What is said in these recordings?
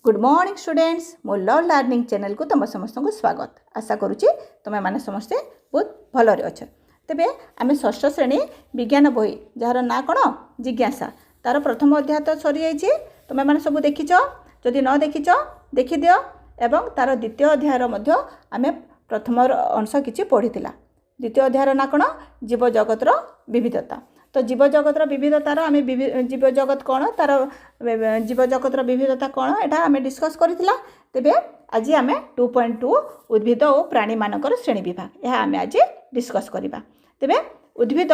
Good morning students मो learn learning channel को तुम समस्त को स्वागत। आशा करुच्ची तुम्हें मैंने समस्ते बहुत भलरे अच्छे। तेबे आम षष्ठ श्रेणी विज्ञान बही जार ना कौन जिज्ञासा तार प्रथम अध्याय तो सरी जाइए। तुम्हें मैंने सब देखीच, जदि न देखीच देखीदि एवं तार द्वितीय अध्यायर आम प्रथम अंश किसी पढ़ी। द्वितीय अध्यायर ना कौन जीव जगतर विविधता। तो जीव जगतर विविधतार आम जीव जगत कौन तार जीव जगतर विविधता कौन यहाँ आम डिस्कस करथिला। तेबे आज आम 2.2 उद्भिद और प्राणी मानकर श्रेणी विभाग यह आम आज डिस्कस करबा। तेबे उद्भिद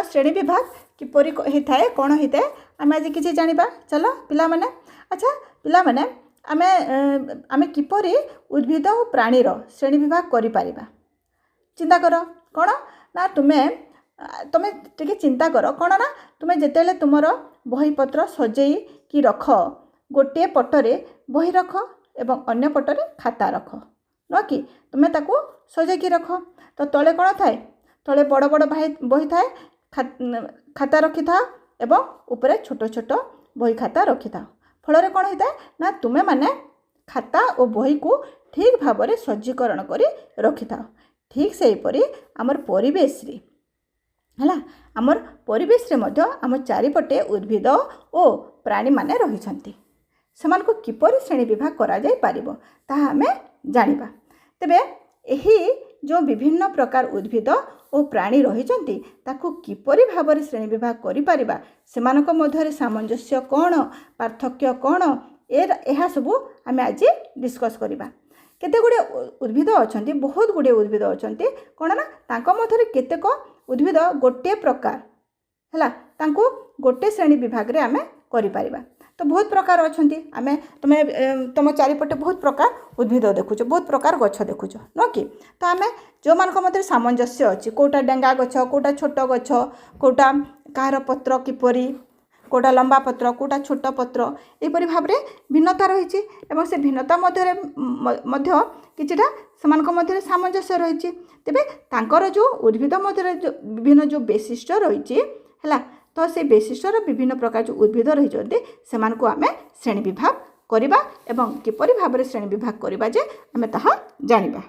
श्रेणी विभाग किपरि होता है कौन होता है आम आज किसी जानिबा। चलो पिला माने, अच्छा पिला माने आम किपरि उद्भिद और प्राणीर श्रेणी विभाग करि परिबा। चिंता कर कौन ना तुम्हें टिके चिंता कर कौन ना तुम्हें जितेले तुमर बहीपत्र सजेई कि रख, गोटे पटरे बही रख एवं अन्य पटरे खाता रख न कि तुम्हें ताकू सजेकी रख। तो तले कौन थाए, तले बड़ बड़ बही थाए, खाता रखि था एवं ऊपर छोट छोट बही खाता रखि था। फल कौन होता है ना तुम्हें माने खाता और बही को ठीक भाव में सज्जीकरण करी रखि था। ठीक से हीपरी आमर परिवेश रे है आमर परिवेश रे मध्य आम चारिपटे उद्भिद और प्राणी माने रहिछंती। समान को किपरि श्रेणी विभाग करा जाय पारिबो ताहा आमे जानिबा। तेबे एही जो विभिन्न प्रकार उद्भिद और प्राणी रहिछंती ताकू किपरि भाबरे श्रेणी विभाग करि पारिबा, सेमानक मध्यरे सामंजस्य कोन, पार्थक्य कोन, एहा सबु आमे आज डिस्कस करिबा। केते गुडे उद्भिद अछंती, बहुत गुडे उद्भिद अछंती कोन ना तांको मध्यरे केतेक उद्भिद गोटे प्रकार है तांको गोटे श्रेणी विभाग रे आमे करि परिबा। तो बहुत प्रकार अछंती आमे तुम चारिपटे बहुत प्रकार उद्भिद देखुछ, बहुत प्रकार गछ देखुछ न कि। तो आमे जो मानक मध्यरे सामंजस्य अछि, कोटा डेंगा गछ, कोटा छोट गछ, कोटा कार पत्र किपरि, कोटा लंबा पत्र, कोटा छोट पत्र, एपरि भाव रे भिन्नता रहिछि एवं से भिन्नता मध्य किछिटा समान मध्य सामंजस्य रही। तेबे तांकर जो उद्भिद मध्य जो विभिन्न जो वैशिष्ट्य रही है तो से वैशिष्ट्यर विभिन्न प्रकार जो उद्भिद रही सेमान को आमे श्रेणी विभाग करबा एवं किपरि भाव में श्रेणी विभाग करबा जे आमे ताहा जानिबा।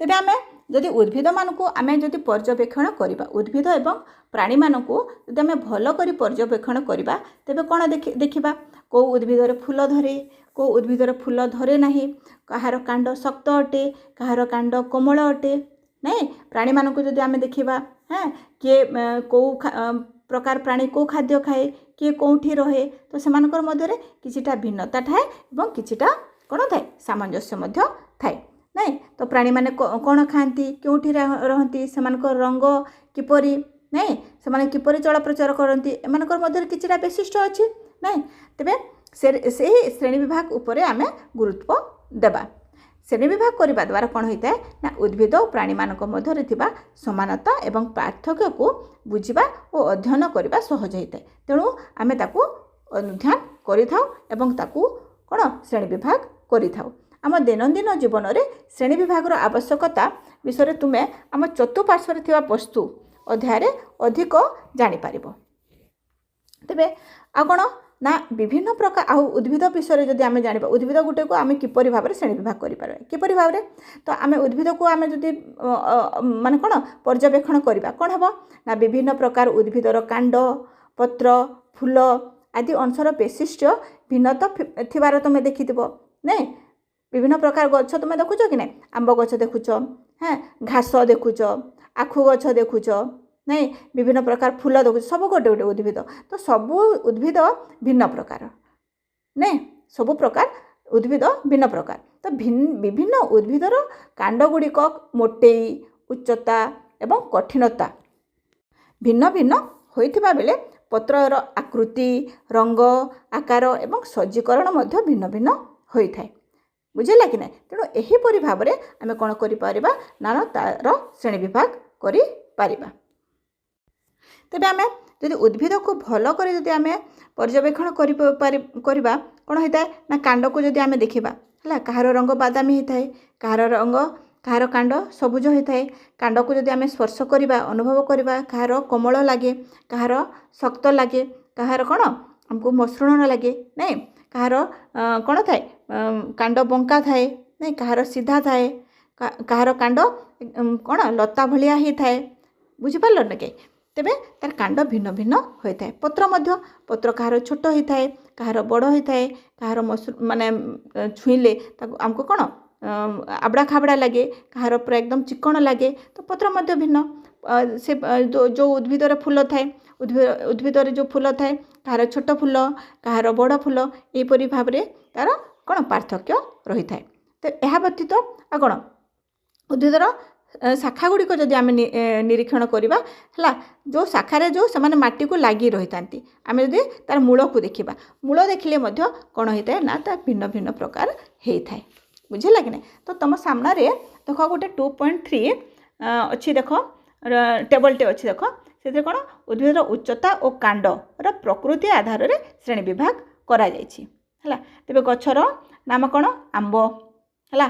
तेबे आमे जदि उद्भिद मानकु आमे जदि पर्यवेक्षण करबा, उद्भिद एवं प्राणी मानकु जदि आमे भलो करी पर्यवेक्षण करबा तेबे कोन देखिबा को उद्भिदर फूल धरे, को उद्भिदर फूल धरे नाही, कहार कांड शक्त अटे, कहार कांड कोमल अटे। नहीं प्राणी मानकु जदि आमे देखिबा हाँ किए को प्रकार प्राणी को खाद्य खाए, किए कौठी रहे, तो सेमानकर मध्यरे किछिटा भिन्नता थाए एवं किछिटा कोन थाए सामंजस्य मध्य थाए। नहीं तो प्राणी माने कौन खाती, क्योंठी रहती, सेमानकर रंग किपरि, नहीं सेमाने किपरि चल प्रचार करती, एमानकर मध्यरे किछिटा वैशिष्ट्य अछि। नहीं तेबे से श्रेणी विभाग उपरे आमे गुरुत्व देबा। श्रेणी विभाग करने द्वारा कौन होता है ना उद्भिद और प्राणी मानक मध्य थिबा समानता एवं पार्थक्य को बुझा और अध्ययन करने सहज होता है। तेणु आमे ताकू अनुध्यान करिथाउ एवं ताकू कौन श्रेणी विभाग करिथाउ। आम दैनंदिन जीवन में श्रेणी विभाग आवश्यकता विषय तुम्हें आम चतुर्पार्श्व थिबा वस्तु अध्याय अधिक जानीपर। तेबे आ कौन ना विभिन्न प्रकार आ उद्भिद विषय जदि आमे जानिबा, उद्भिद गुटे को आमे किपरि भाव में श्रेणी विभाग करि पारे, किपरि भाव में तो आमे उद्भिद को आमे जदि माने कोन पर्यवेक्षण करबा कोन हबो ना विभिन्न प्रकार उद्भिदर कांड, पत्र, फूल आदि अंशर वैशिष्ट्य भिन्नता थिबार तुमे देखिथिबो। नहीं विभिन्न प्रकार गछ तुमे देखुछ कि नहीं, आंब गछ देखुछ, हाँ घास देखुछ, आखु गछ देखुछ, नहीं विभिन्न प्रकार फूल देखुछ, सब गोटे गोटे उद्भिद। तो सबू उद्भिद भिन्न प्रकार, नहीं सबू प्रकार उद्भिद भिन्न प्रकार। तो विभिन्न उद्भिदर कांड गुड़िक मोटेई, उच्चता एवं कठिनता भिन्न भिन्न होइथिबा बेले पत्रर आकृति, रंग, आकार एवं सज्जीकरण मध्य भिन्न भिन्न होइथाय। बुझिला कि नहीं। तेणु एहीपरि भाव में आमे कोन करि पारिबा ना तार श्रेणी विभाग करि पारिबा। तेबे आमे यदि उद्भिद को भल कर जदि आमे पर्यवेक्षण करबा कोन होता है ना कांड को जदि आमे देखिबा हला कहार रंग बादामी होता है, कहार रंग कहार कांड सबुज होता है। कांड को जदि आमे स्पर्श करबा अनुभव करबा कहार कोमल लगे, कहार शक्त लगे, कहार कौन हमको मसृण लगे, नहीं କାହାର କ'ଣ ଥାଏ କାଣ୍ଡ ବଙ୍କା ଥାଏ ନାଇଁ, କାହାର ସିଧା ଥାଏ, କାହାର କାଣ୍ଡ କ'ଣ ଲତା ଭଳିଆ ହେଇଥାଏ। ବୁଝିପାରିଲ ନା କି? ତେବେ ତାର କାଣ୍ଡ ଭିନ୍ନ ଭିନ୍ନ ହୋଇଥାଏ। ପତ୍ର ମଧ୍ୟ ପତ୍ର କାହାର ଛୋଟ ହୋଇଥାଏ, କାହାର ବଡ଼ ହୋଇଥାଏ, କାହାର ମାନେ ଛୁଇଁଲେ ତାକୁ ଆମକୁ କ'ଣ ଆବଡ଼ା ଖାବଡ଼ା ଲାଗେ, କାହାର ପୁରା ଏକଦମ ଚିକଣ ଲାଗେ। ତ ପତ୍ର ମଧ୍ୟ ଭିନ୍ନ। ସେ ଯେଉଁ ଉଦ୍ଭିଦରେ ଫୁଲ ଥାଏ, ଉଦ୍ଭିଦରେ ଯେଉଁ ଫୁଲ ଥାଏ, କାହାର ଛୋଟ ଫୁଲ, କାହାର ବଡ଼ ଫୁଲ, ଏହିପରି ଭାବରେ ତାର କ'ଣ ପାର୍ଥକ୍ୟ ରହିଥାଏ। ତ ଏହା ବ୍ୟତୀତ ଆଉ କ'ଣ ଉଦ୍ଭିଦର ଶାଖା ଗୁଡ଼ିକ ଯଦି ଆମେ ନିରୀକ୍ଷଣ କରିବା ହେଲା, ଯେଉଁ ଶାଖାରେ ଯେଉଁ ସେମାନେ ମାଟିକୁ ଲାଗି ରହିଥାନ୍ତି, ଆମେ ଯଦି ତାର ମୂଳକୁ ଦେଖିବା, ମୂଳ ଦେଖିଲେ ମଧ୍ୟ କ'ଣ ହୋଇଥାଏ ନା ତା ଭିନ୍ନ ଭିନ୍ନ ପ୍ରକାର ହେଇଥାଏ। ବୁଝିଲା କି ନାହିଁ? ତ ତୁମ ସାମ୍ନାରେ ଦେଖ ଗୋଟେ 2.3 ଅଛି, ଦେଖ ଟେବଲଟେ ଅଛି। ଦେଖ ସେଥିରେ କ'ଣ ଉଦ୍ଭିଦର ଉଚ୍ଚତା ଓ କାଣ୍ଡର ପ୍ରକୃତି ଆଧାରରେ ଶ୍ରେଣୀ ବିଭାଗ କରାଯାଇଛି ହେଲା। ତେବେ ଗଛର ନାମ କ'ଣ? ଆମ୍ବ ହେଲା।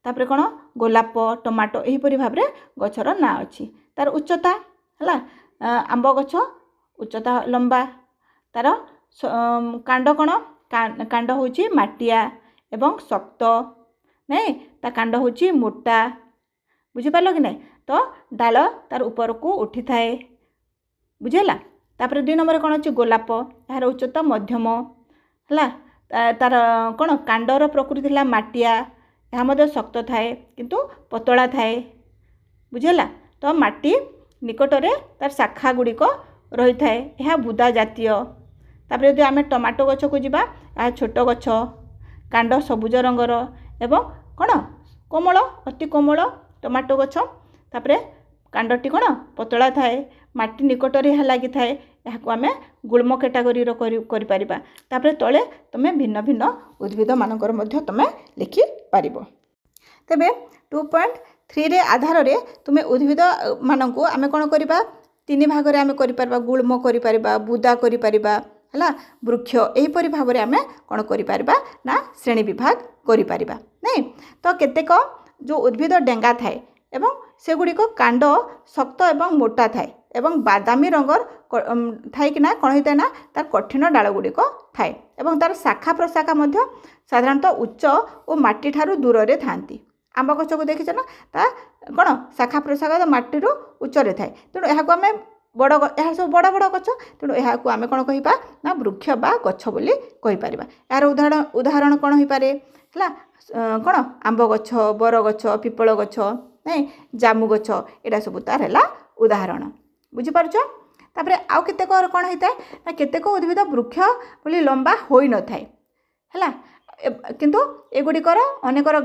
ତାପରେ କ'ଣ ଗୋଲାପ, ଟମାଟୋ, ଏହିପରି ଭାବରେ ଗଛର ନାଁ ଅଛି। ତାର ଉଚ୍ଚତା ହେଲା, ଆମ୍ବ ଗଛ ଉଚ୍ଚତା ଲମ୍ବା। ତାର କାଣ୍ଡ କ'ଣ? କାଣ୍ଡ ହେଉଛି ମାଟିଆ ଏବଂ ଶକ୍ତ ନାଇଁ, ତା କାଣ୍ଡ ହେଉଛି ମୋଟା। ବୁଝିପାରିଲ କି ନାହିଁ? ତ ଡାଳ ତାର ଉପରକୁ ଉଠିଥାଏ। ବୁଝିଲା? ତାପରେ 2 ନମ୍ବରରେ କ'ଣ ଅଛି? ଗୋଲାପ, ଏହାର ଉଚ୍ଚତା ମଧ୍ୟମ ହେଲା। ତାର କ'ଣ କାଣ୍ଡର ପ୍ରକୃତି ହେଲା ମାଟିଆ, ଏହା ମଧ୍ୟ ଶକ୍ତ ଥାଏ କିନ୍ତୁ ପତଳା ଥାଏ। ବୁଝିଲା? ତ ମାଟି ନିକଟରେ ତାର ଶାଖା ଗୁଡ଼ିକ ରହିଥାଏ, ଏହା ବୁଦା ଜାତୀୟ। ତାପରେ ଯଦି ଆମେ ଟମାଟୋ ଗଛକୁ ଯିବା, ଏହା ଛୋଟ ଗଛ, କାଣ୍ଡ ସବୁଜ ରଙ୍ଗର ଏବଂ କ'ଣ କୋମଳ, ଅତି କୋମଳ ଟମାଟୋ ଗଛ। ତାପରେ କାଣ୍ଡଟି କ'ଣ ପତଳା ଥାଏ, ମାଟି ନିକଟରେ ଏହା ଲାଗିଥାଏ, ଏହାକୁ ଆମେ ଗୁଳ୍ମ କ୍ୟାଟାଗୋରୀର କରିପାରିବା। ତାପରେ ତଳେ ତୁମେ ଭିନ୍ନ ଭିନ୍ନ ଉଦ୍ଭିଦମାନଙ୍କର ମଧ୍ୟ ତୁମେ ଲେଖିପାରିବ। ତେବେ 2.3ରେ ଆଧାରରେ ତୁମେ ଉଦ୍ଭିଦମାନଙ୍କୁ ଆମେ କ'ଣ କରିବା? 3 ଭାଗରେ ଆମେ କରିପାରିବା। ଗୁଳ୍ମ କରିପାରିବା, ବୁଦା କରିପାରିବା ହେଲା, ବୃକ୍ଷ, ଏହିପରି ଭାବରେ ଆମେ କ'ଣ କରିପାରିବା ନା ଶ୍ରେଣୀ ବିଭାଗ କରିପାରିବା ନାଇଁ। ତ କେତେକ ଯେଉଁ ଉଦ୍ଭିଦ ଡେଙ୍ଗା ଥାଏ ଏବଂ ସେଗୁଡ଼ିକ କାଣ୍ଡ ଶକ୍ତ ଏବଂ ମୋଟା ଥାଏ ଏବଂ ବାଦାମୀ ରଙ୍ଗର ଥାଇକିନା କ'ଣ ହୋଇଥାଏ ନା ତାର କଠିନ ଡାଳ ଗୁଡ଼ିକ ଥାଏ ଏବଂ ତାର ଶାଖା ପ୍ରଶାଖା ମଧ୍ୟ ସାଧାରଣତଃ ଉଚ୍ଚ ଓ ମାଟିଠାରୁ ଦୂରରେ ଥାନ୍ତି। ଆମ୍ବ ଗଛକୁ ଦେଖିଛ ନା, ତା କ'ଣ ଶାଖା ପ୍ରଶାଖା ମାଟିରୁ ଉଚ୍ଚରେ ଥାଏ। ତେଣୁ ଏହାକୁ ଆମେ ଏହା ସବୁ ବଡ଼ ବଡ଼ ଗଛ, ତେଣୁ ଏହାକୁ ଆମେ କ'ଣ କହିବା ନା ବୃକ୍ଷ ବା ଗଛ ବୋଲି କହିପାରିବା। ଏହାର ଉଦାହରଣ କ'ଣ ହୋଇପାରେ ହେଲା, କ'ଣ ଆମ୍ବ ଗଛ, ବର ଗଛ, ପିପଳ ଗଛ ନାଇଁ, ଜାମୁ ଗଛ, ଏଇଟା ସବୁ ତାର ହେଲା ଉଦାହରଣ। ବୁଝିପାରୁଛ? ତାପରେ ଆଉ କେତେକ କ'ଣ ହୋଇଥାଏ ନା କେତେକ ଉଦ୍ଭିଦ ବୃକ୍ଷ ବୋଲି ଲମ୍ବା ହୋଇନଥାଏ ହେଲା, କିନ୍ତୁ ଏଗୁଡ଼ିକର ଅନେକର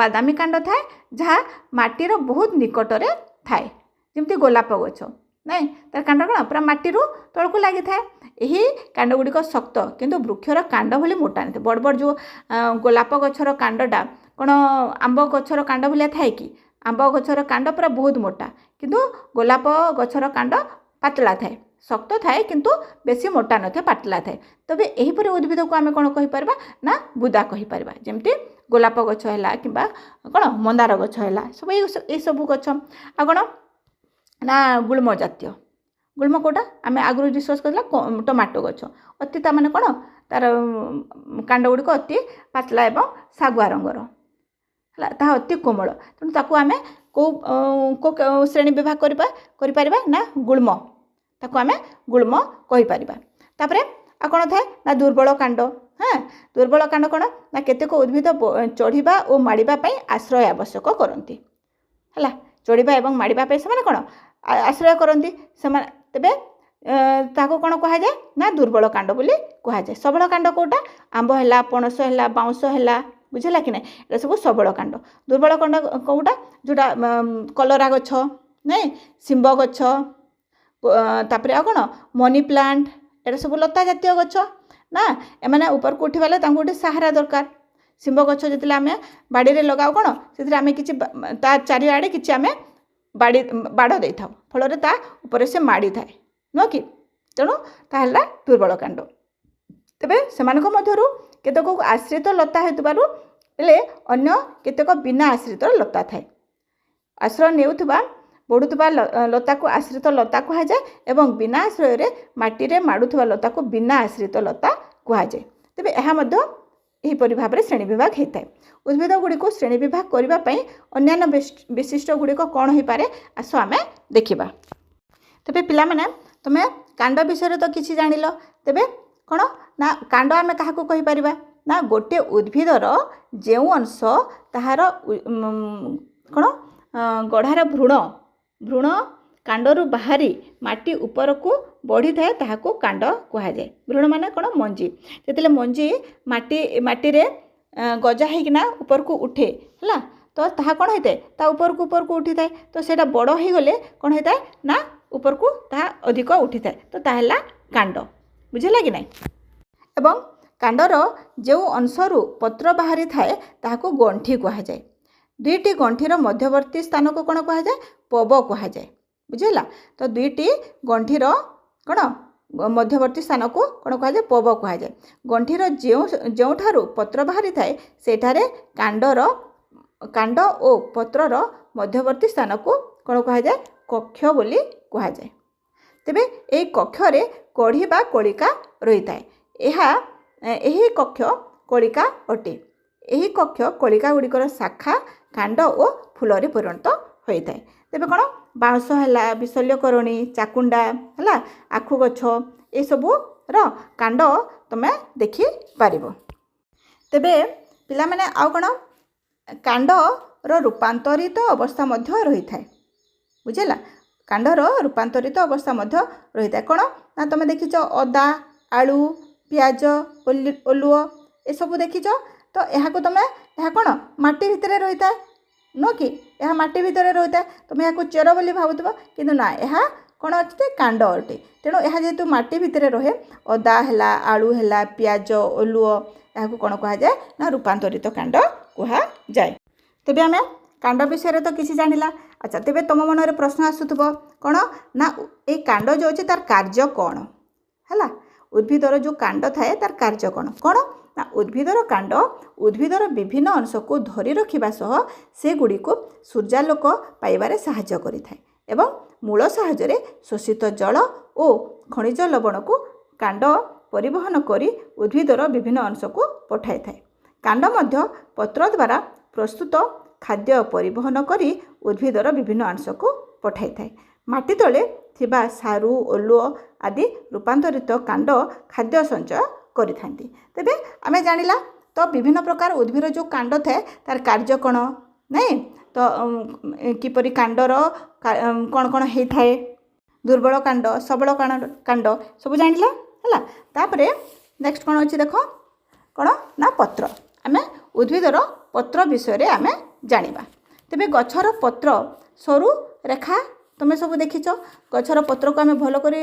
ବାଦାମୀ କାଣ୍ଡ ଥାଏ ଯାହା ମାଟିର ବହୁତ ନିକଟରେ ଥାଏ। ଯେମିତି ଗୋଲାପ ଗଛ ନାଇଁ, ତାର କାଣ୍ଡ କ'ଣ ପୁରା ମାଟିରୁ ତଳକୁ ଲାଗିଥାଏ। ଏହି କାଣ୍ଡ ଗୁଡ଼ିକ ଶକ୍ତ କିନ୍ତୁ ବୃକ୍ଷର କାଣ୍ଡ ଭଳି ମୋଟା ନଥାଏ। ବଡ଼ ବଡ଼ ଯେଉଁ ଗୋଲାପ ଗଛର କାଣ୍ଡଟା କ'ଣ ଆମ୍ବ ଗଛର କାଣ୍ଡ ଭଳିଆ ଥାଏ କି? ଆମ୍ବ ଗଛର କାଣ୍ଡ ପୁରା ବହୁତ ମୋଟା, କିନ୍ତୁ ଗୋଲାପ ଗଛର କାଣ୍ଡ ପାତଳା ଥାଏ, ଶକ୍ତ ଥାଏ କିନ୍ତୁ ବେଶୀ ମୋଟା ନଥାଏ, ପାତଳା ଥାଏ। ତେବେ ଏହିପରି ଉଦ୍ଭିଦକୁ ଆମେ କ'ଣ କହିପାରିବା ନା ବୁଦା କହିପାରିବା। ଯେମିତି ଗୋଲାପ ଗଛ ହେଲା କିମ୍ବା କ'ଣ ମନ୍ଦାର ଗଛ ହେଲା, ସବୁ ଏସବୁ ଗଛ। ଆଉ କ'ଣ ନା ଗୁଳ୍ମ ଜାତୀୟ। ଗୁଳ୍ମ କେଉଁଟା ଆମେ ଆଗରୁ ଡିସ୍କସ୍ କରିଥିଲା, ଟମାଟୋ ଗଛ ଅତି ତା ମାନେ କ'ଣ ତାର କାଣ୍ଡ ଗୁଡ଼ିକ ଅତି ପାତଳା ଏବଂ ଶାଗୁଆ ରଙ୍ଗର ହେଲା, ତାହା ଅତି କୋମଳ। ତେଣୁ ତାକୁ ଆମେ କେଉଁ ଶ୍ରେଣୀ ବିଭାଗ କରିପାରିବା ନା ଗୁଳ୍ମ, ତାକୁ ଆମେ ଗୁଳ୍ମ କହିପାରିବା। ତାପରେ ଆଉ କ'ଣ ଥାଏ ନା ଦୁର୍ବଳ କାଣ୍ଡ। ହଁ, ଦୁର୍ବଳ କାଣ୍ଡ କ'ଣ ନା କେତେକ ଉଦ୍ଭିଦ ଚଢ଼ିବା ଓ ମାଡ଼ିବା ପାଇଁ ଆଶ୍ରୟ ଆବଶ୍ୟକ କରନ୍ତି ହେଲା, ଚଢ଼ିବା ଏବଂ ମାଡ଼ିବା ପାଇଁ ସେମାନେ କ'ଣ ଆଶ୍ରୟ କରନ୍ତି ସେମାନେ। ତେବେ ତାକୁ କ'ଣ କୁହାଯାଏ ନା ଦୁର୍ବଳ କାଣ୍ଡ ବୋଲି କୁହାଯାଏ। ସବଳ କାଣ୍ଡ କେଉଁଟା? ଆମ୍ବ ହେଲା, ପଣସ ହେଲା, ବାଉଁଶ ହେଲା। ବୁଝିଲା କି ନାହିଁ? ଏଟା ସବୁ ସବଳ କାଣ୍ଡ। ଦୁର୍ବଳ କାଣ୍ଡ କେଉଁଟା? ଯେଉଁଟା କଲରା ଗଛ ନାଇଁ, ଶିମ୍ବ ଗଛ, ତାପରେ ଆଉ କ'ଣ ମନି ପ୍ଲାଣ୍ଟ, ଏଟା ସବୁ ଲତା ଜାତୀୟ ଗଛ ନା। ଏମାନେ ଉପରକୁ ଉଠିବା ହେଲେ ତାଙ୍କୁ ଗୋଟେ ସାହାରା ଦରକାର। ଶିମ୍ବ ଗଛ ଯେତେବେଳେ ଆମେ ବାଡ଼ିରେ ଲଗାଉ କ'ଣ ସେଥିରେ ଆମେ କିଛି ତା ଚାରିଆଡ଼େ କିଛି ଆମେ ବାଡ଼ ଦେଇଥାଉ, ଫଳରେ ତା ଉପରେ ସେ ମାଡ଼ିଥାଏ ନୁହଁ କି? ତେଣୁ ତାହା ହେଲା ଦୁର୍ବଳ କାଣ୍ଡ। ତେବେ ସେମାନଙ୍କ ମଧ୍ୟରୁ କେତେକ ଆଶ୍ରିତ ଲତା ହେଉଥିବାରୁ ହେଲେ ଅନ୍ୟ କେତେକ ବିନା ଆଶ୍ରିତ ଲତା ଥାଏ। ଆଶ୍ରୟ ନେଉଥିବା ବଢ଼ୁଥିବା ଲତାକୁ ଆଶ୍ରିତ ଲତା କୁହାଯାଏ ଏବଂ ବିନା ଆଶ୍ରୟରେ ମାଟିରେ ମାଡ଼ୁଥିବା ଲତାକୁ ବିନା ଆଶ୍ରିତ ଲତା କୁହାଯାଏ। तेबे यह यहीपरि भाव में श्रेणी विभाग होता है। उद्भिद गुड़ी को श्रेणी विभाग करने अन्य विशिष्ट गुड़िक कौन हो पारे आस आम देखा। तेबे पिला माने तुमे कांड विषय तो किसी जान ल तेबे कौन ना कांड आम क्या कहीपर ना गोटे उद्भिदर जो अंश ताहार कौन गढ़ार भ्रूण भ्रूण कांडरू बाहरी माटी ऊपर को बढ़ी थाए ताहाको कांड कहुए। भ्रूण माने कौन मंजी जिते मंजी माटी रे गजा होना ऊपर को उठे है तो ताहा कौन होता है ता ऊपर को उठी थाए तो सेटा बड़ हो गले कौन होता है ना ऊपर को ताहा अधिक उठी थाए तो ताहला कांड बुझेला कि नहीं। एवं कांडर जो अंशरू पत्र बाहरी थाए ताहाको गंठी कहुए। दुईटी गंठीर मध्यवर्ती स्थान को कौन कहुए पब कहुए बुझेला। तो दुईटी गंठीर कौन मध्यवर्ती स्थान को कौन कहुए पब कहुए। गंठीर जो पत्र बाहरी थाए सेठारे कांड और पत्रर मध्यवर्ती स्थान को कौन कहुए कक्ष बोली कहुए। तेबे एई कक्षरे कढ़ी बा कलिका रही थाए यही कक्ष कलिका अटे। यही कक्ष कलिका गुड़िकर शाखा कांड और फूलरे परिणत होता है। तेबे कौन बाउंश है विशल्यकरणी चाकुंडा है आखु गछ ये सबूर कांड तुम देखिपर। तेबे पिला माने आउ कौन कांडर रूपांतरित अवस्था रही थाए बुझेला। कांडर रूपांतरित अवस्था रही थाए कौन ना तुम देखिच अदा आलू पियाज ओलुओ ये सब देखिच तो यह तुम यह कौन माटी भितर रही थाए न कि यह माटी भितर रही थाए तुम यह चेर बोली भावुव कि ना यह कौन अच्छे कांड अटे। तेणु यह जेहेतु माटी भितर रहे अदा है आलू है पियाज ओलुओ यह कौन कहुए ना रूपांतरित कांड कहुए। तेबे आम कांड विषय तो किसी जानिला। अच्छा तेबे तुम मन में प्रश्न आसुथब कौन ना ये कांड जो अच्छे तार कार्य कौन है। उद्भिदर जो कांड थाए तार कार्य कौन कौन ना उद्भिदर कांड उद्भिदर विभिन्न अंश को धरी रखा सह से गुड़ी को सूर्यालोक पाइबारे साहाय्य करिथाए एवं मूल साहाय्य शोषित जल और खनिज लवण को कांड परिवहन करी उद्भिदर विभिन्न अंश को पठाई थाए। कांड मध्य पत्र द्वारा प्रस्तुत खाद्य परिवहन करी उद्भिदर विभिन्न अंश को पठाई थाए। माटी तले थिबा सारू ओलुओ आदि रूपांतरित कांड खाद्य संचय करिथांती। तेबे आमे जानिला तो विभिन्न प्रकार उद्भिद जो कांड थाए तार कार्य कौन नहीं तो किपरि कांडर कौन कौन होई थाए दुर्बल कांड सबल कांड सब जानिला है। तापरे नेक्स्ट कौन अच्छी देख कौन ना पत्र आमे उद्भिदर पत्र विषय रे आमे जानिबा। तेबे गछर पत्र सरू रेखा तुम सब देखिच गछर पत्र को आम भल कर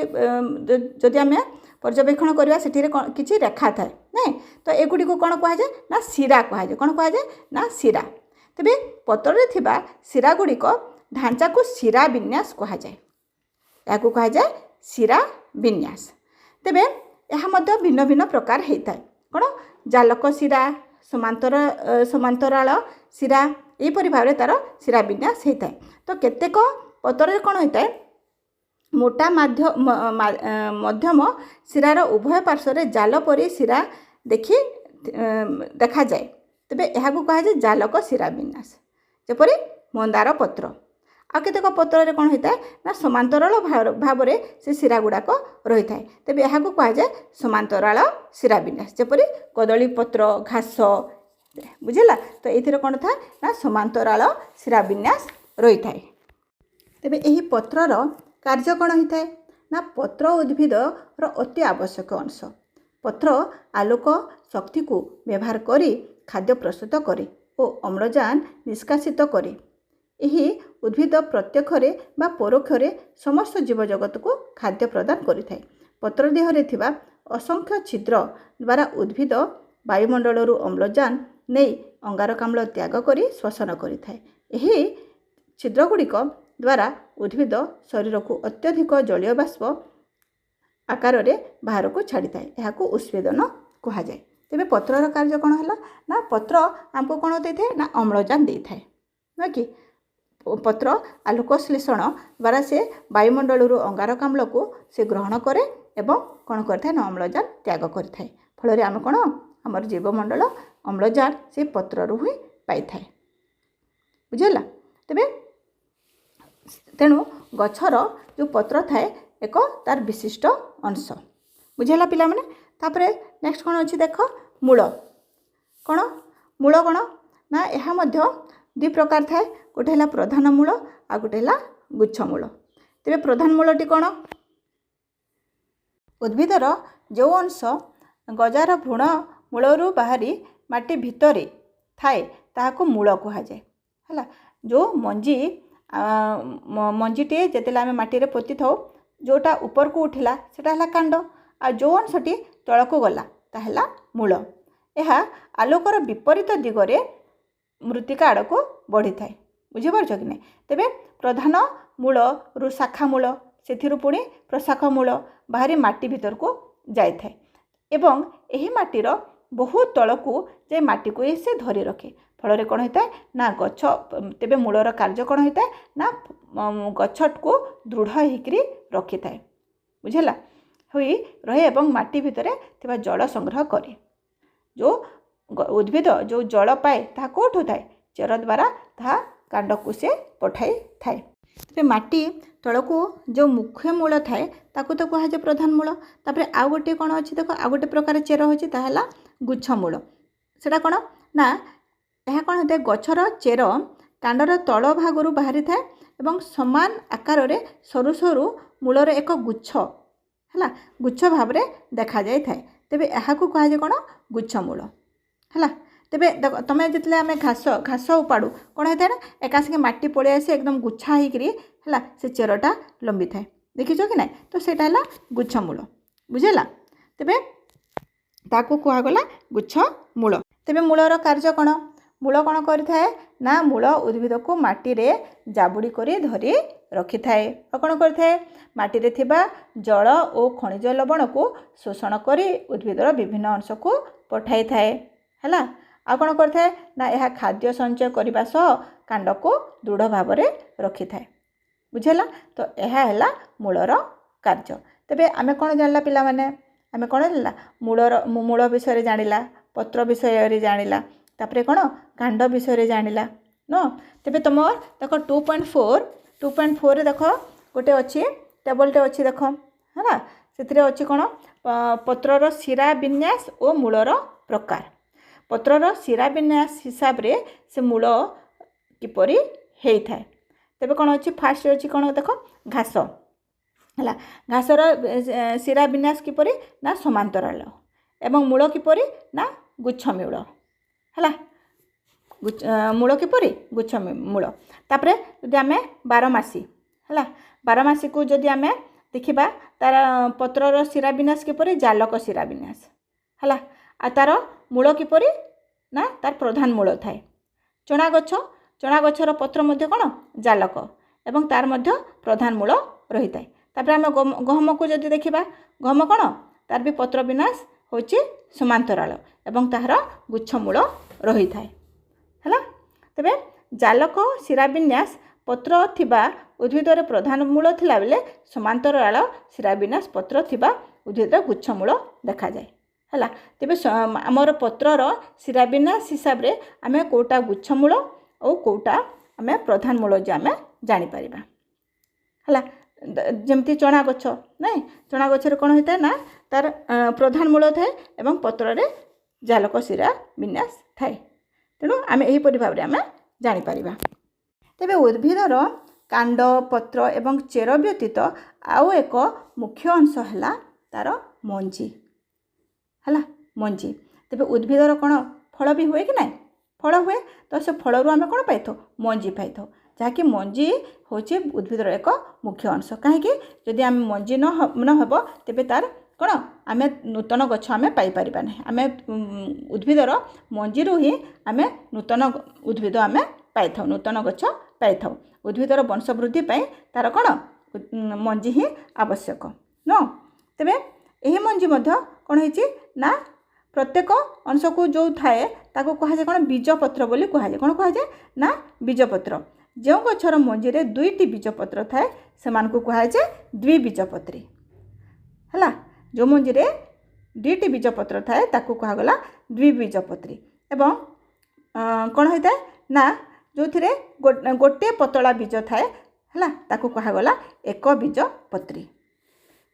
जदि आम पर्यवेक्षण करवा से किसी रेखा थाए नहीं तो एगुड़ी को कौन कहुए ना शिरा कहुए कौन कहुए ना शिरा। तेबे पत्र थिबा शिरा गुड़िक ढांचा को शिरा विन्यास कहुए या कहुए शिरा विन्यास। तेबे यह भिन्न भिन्न प्रकार होता है कौन जालक शिरा समांतराल शिरा यहीपरि भाव में तार शिरा विन्यास होता है। तो केतेक पत्र कौन होता है मोटा मध्यम शिरार उभय पार्श्व जाल परी शिरा देखा जाए तेबे यह कहुए जालक शिरा विन्यास जपरी मंदार पत्र। आ केतेक पत्र कौन होता है ना समांतराल भाव में से शिरा गुड़ाक रही थाए तेबे यह कहुए समांतराल शिरा विन्यास जपरी कदली पत्र घास बुझेला। तो ये कौन था ना समांतराल शिरा विन्यास रही थाए। तेबे यही पत्रर कार्य कौन होता है ना पत्र उद्भिदर अति आवश्यक अंश। पत्र आलोक शक्ति को व्यवहार करी खाद्य प्रस्तुत करे और अम्लजान निष्कासित करे। यही उद्भिद प्रत्यक्षरे बा परोक्षरे समस्त जीवजगत को खाद्य प्रदान करिथाए। पत्र देहरे थिबा असंख्य छिद्र द्वारा उद्भिद वायुमंडलरू अम्लजान नहीं अंगारकाम्ल त्याग करी श्वसन करिथाए। यही छिद्रगुड़िक द्वारा उद्भिद शरीर को अत्यधिक जलीय बाष्प आकार में बाहर को छाड़ी थाए यह उष्पेदन कहुए। तेबे पत्रर कार्य कौन है ना पत्र आमको कौन दे थाए ना अम्लजान दे थाए न कि पत्र आलोक श्लेषण द्वारा से वायुमंडल अंगारकाम्ल को से ग्रहण करे एवं कौन करता है ना अम्लजान त्याग करता है। फल आम कौन आमर जीवमंडल अम्लजान से पत्रु ही पाई थाए बुझेगा तेबे तेणु गछर जो पत्र थाए एक तार विशिष्ट अंश बुझेगा पिला माने तापरे नेक्स्ट कौन अच्छी देख मूल कौन मूल कौन ना यह मध्य दुई प्रकार थाए गोटे है प्रधान मूल आ गोटे है गुच्छ मूल तेरे प्रधान मूलटी कौन उद्भिदर जो अंश गजार भ्रूण मूलरू बाहरी माटी भितरे थाए ताहाको मूल कहुए है जो मंजी मंजीटे जिते आम माटी पोती था जोटा ऊपर को उठिला सेटा है कांड आ जो अंशटी तल को गला ताहला मूल यह आलोकर विपरीत दिगरे मृत्तिका आड़ को बढ़ी थाए बुझीपार कि नहीं तेबे प्रधान मूल रु शाखा मूल से पुणी प्रशाखा मूल बाहरी माटी भीतर को जाए थाए एवं यही माटीर बहुत तल को जे माटी को से धरी रखे फल कौन होता है ना गछ तेबे मूलर कार्य कौन होता है ना गछ को दृढ़ होकर रखी थाए बुझेगा हुई रहे एवं माटी भितर थिबा जल संग्रह करे जो उद्भिद जो जल पाए ता कौटू थाए चेर द्वारा ता कांड को से पठाई थाए तेरे माटी तल को जो मुख्य मूल थाए ताकू तो कहुए प्रधान मूल तापर आउ गोटे कौन अच्छी देख आउ गोटे प्रकार चेर होची ताहला गुच्छ मूल सेटा कौन ना यह कौन होता है गछर चेर कांडर तल भागरू बाहरी थाए एवं समान आकार रे सरू सरू मूलर एक गुच्छ है गुच्छ भाव में देखा जाए थाए तेबे यह कहुए कौन गुच्छ मूल है तेबे देख तुम जितने आम घास घास उपाड़ू कौन होता है ना एका संगे माटी पड़े आसे एकदम गुच्छा होकर है से चेरटा लंबी थाए देखिछ कि ना तो सेटा है गुच्छ मूल बुझेगा तेबे ताकू कहगला गुच्छ मूल तेबे मूलर कार्य कौन मूल कौन करिथाए ना मूल उद्भिद को माटी रे जाबुड़ी करी धरी रखी थाए और कौन करिथाए माटी रे थिबा जल और खनिज लवण को शोषण करी उद्भिदर विभिन्न अंश को पठाई थाए है आ कौन करिथाए ना यह खाद्य संचय करने सह कांड को दृढ़ भाव में रखी थाए बुझेला तो यह है मूलर कार्य तेबे आमे कौन जानला पिला माने आमे कौन जानला मूलर मूल विषय जानिला पत्र विषय जानिला तापरे कौन कांड विषय जानिला न तेबे तुम देख 2.4 देख गोटे अच्छी टेबलटे अच्छी देख है से अच्छी कौन पत्रर शिरा विन्यास और मूलर प्रकार पत्रर शिरा विन्यास हिसाब रे से मूल किपरि हेई थाए तेबे कौन अच्छी फास्ट अच्छी कौन देख घास है घासर शिरा विन्यास किपरि ना समांतराल एवं मूल किपरि ना गुच्छ मूल है मूल किपरि गुच्छ मूल तापरे जदि आम बारमासी है बारमासी को जदि आम देखा तार पत्रर शिरा विन्यास किपरि जालक शिरा विन्यास है आ तार मूल किपरि ना तार प्रधान मूल थाए चणा गछर पत्र मध्य कौन जालक एवं तार मध्य प्रधान मूल रही थाए तापर आम गहम को जदि देखा गहम कौन तार भी पत्र विन्यास होची समांतराल एवं तार गुच्छ मूल रही थाए है तेबे जालक शिरा विन्यास पत्र थिबा उद्भिदर प्रधान मूल थिला बेले समांतराल शिरा विन्यास पत्र थिबा उद्भिदर गुच्छ मूल देखा जाए है तेबे आमर पत्रर शिरा विन्यास हिसाब रे आमे कोटा गुच्छ मूल और कोटा आमे प्रधान मूल जे आमे जानि परिबा है जमती चणा गछ नहीं चणा गछर कौन होता है ना तार प्रधान मूल थाए एवं पत्र रे जालक शिरा विन्यास थाए तेणु आम यहीपरि भाव में आम जापर तेबे उद्भिदर कांड पत्र एवं चेर व्यतीत आउ एक मुख्य अंश है तार मंजी है मंजी तेबे उद्भिदर कौन फल भी हुए कि ना फल हुए तो से फल आम कौन पाई मंजी पाई जहाँकि मंजी हूँ उद्भिदर एक मुख्य अंश कहीं जदि आम मंजी न हो तेबे तार कौन आम नूतन गछ आम पाइपर ना आम उद्भिदर मंजी ही आम नूतन उद्भिद आम पाई नूतन गछ पाई उद्भिदर वंशवृद्धि तार कौन मंजी ही आवश्यक न तेबे यही मंजी कौन है प्रत्येक अंश को जो थाए ताको कहुए कौन बीजपत्र बोली कहुए कौन कहुए ना बीजपत्र जो गछर मंजी रे दुईटी बीजपत्र थाए से कहुए द्विबीजपत्री है जो मंजी रे दुईटी बीजपत्र थाए ताकू कहागला द्विबीजपत्री एवं कौन होता है ना जो थे गोटे पतला बीज थाए है ताकू कहागला एक बीजपत्री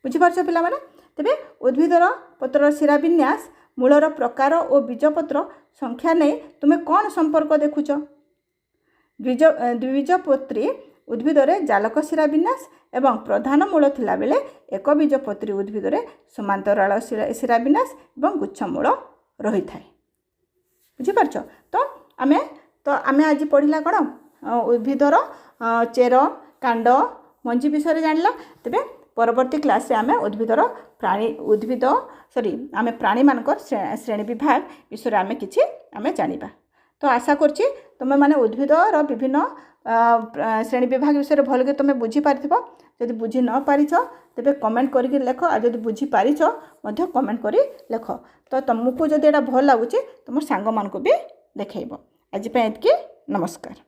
बुझीपार पिला माने तेबे उद्भिदर पत्रर शिरा विन्यास मूलर प्रकार और बीजपत्र संख्या नहीं तुम्हें कौन संपर्क देखुच द्विबीजपत्री उद्भिदरे जालक शिरा विन्यास एवं प्रधान मूल थिला बेले एक बीजपत्री उद्भिदरे समांतराल शिरा विन्यास एवं गुच्छ मूल रही थाए बुझीपार तो आमे आज पढ़िला कौन उद्भिदर चेर कांड मंजी विषय जानला तेबे परवर्ती क्लास आमे उद्भिदर आमे प्राणी मानकर श्रेणी विभाग विषय आमे किछि आमे जानिबा तो आशा करछि तुम माने उद्भिदर विभिन्न श्रेणी विभाग विषय भल के तुम बुझी पारिथिबो जदि बुझी न पारिछ तेबे कमेंट करके लेख आ जदि बुझी पारिछ मध्य कमेंट करी लेख तो तुमको जदि एटा भल लागुछि तुम सांग मान को भी देखैबो आज पे एतकी नमस्कार।